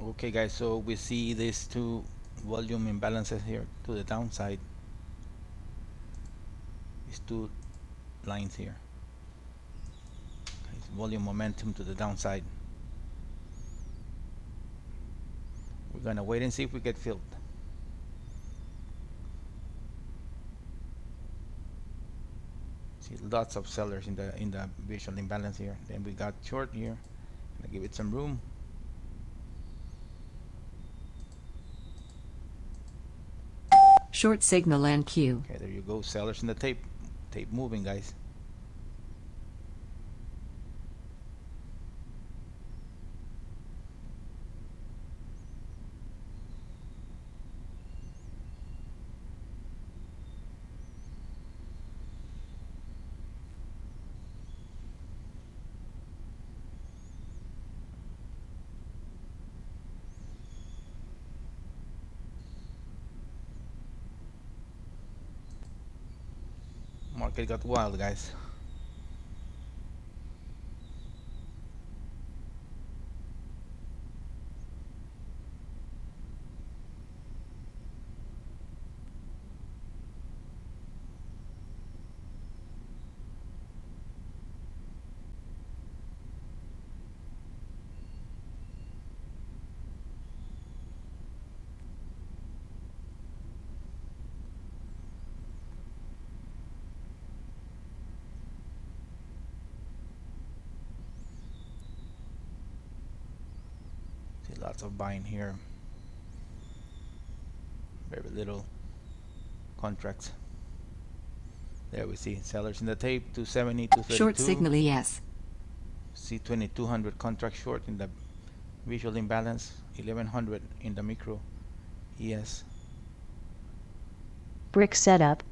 Okay guys, so we see these two volume imbalances here to the downside, these two lines here. Okay, it's volume momentum to the downside. We're gonna wait and see if we get filled. See lots of sellers in the visual imbalance here. Then we got short here. Gonna give it some room. Short signal and Q. Okay, there you go. Sellers in the tape. Tape moving, guys. Market got wild, guys. See lots of buying here. Very little contracts. There we see sellers in the tape, 270, Short 232. signal ES. See 2200 contract short in the visual imbalance, 1100 in the micro ES. Brick setup.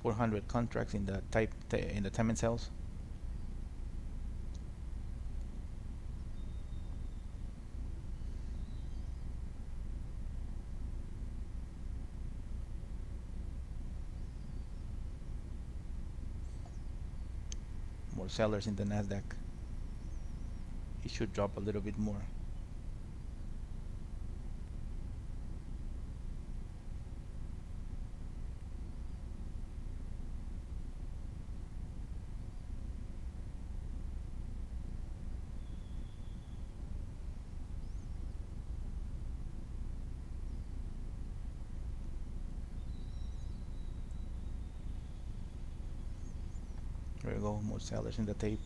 $400 contracts in the in the time and cells. More sellers in the Nasdaq. It should drop a little bit more. There we go, more sellers in the tape.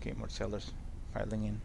Okay, more sellers filing in.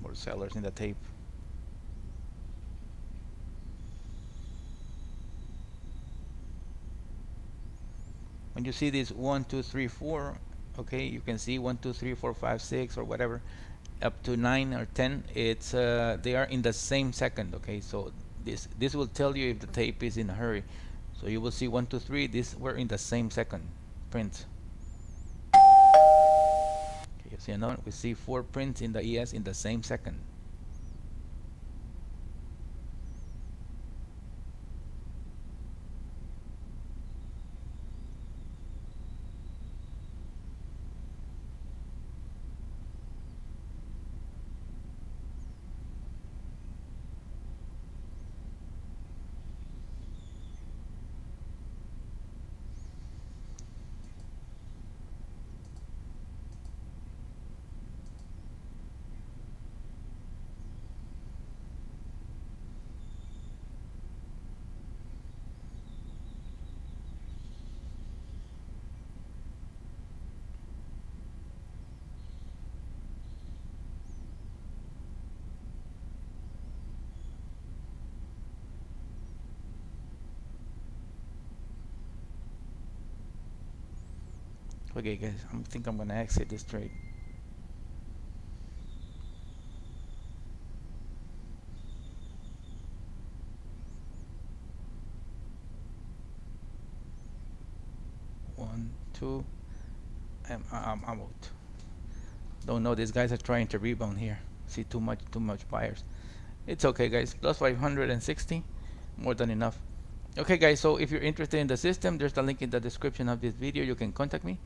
More sellers in the tape. When you see this 1 2 3 4, okay, you can see 1 2 3 4 5 6 or whatever up to 9 or 10. It's they are in the same second. Okay, so this will tell you if the tape is in a hurry. So you will see 1 2 3. This were in the same second print. Okay, you see another. We see 4 prints in the ES in the same second. Okay guys, I think I'm gonna exit this trade. One, two, I'm out. Don't know, these guys are trying to rebound here. See too much buyers. It's okay guys, plus 560, more than enough. Okay guys, so if you're interested in the system, there's the link in the description of this video. You can contact me.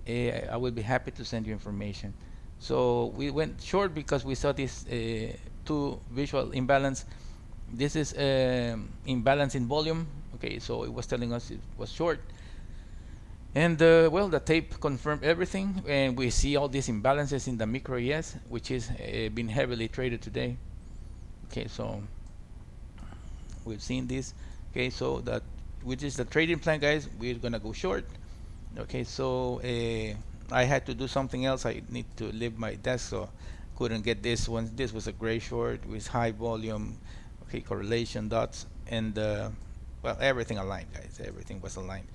I will be happy to send you information. So we went short because we saw this two visual imbalance. This is imbalance in volume. Okay, so it was telling us it was short. And well, the tape confirmed everything, and we see all these imbalances in the micro ES, which is been heavily traded today. Okay, so we've seen this. Okay, so that, which is the trading plan, guys. We're gonna go short. Okay, so I had to do something else. I need to leave my desk, so couldn't get this one. This was a gray short with high volume. Okay, correlation dots, and well, everything aligned, guys. Everything was aligned.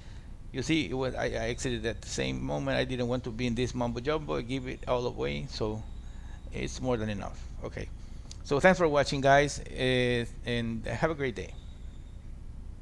You see, it was, I exited at the same moment. I didn't want to be in this mumbo jumbo. I give it all away, so it's more than enough. Okay, so thanks for watching, guys, and have a great day.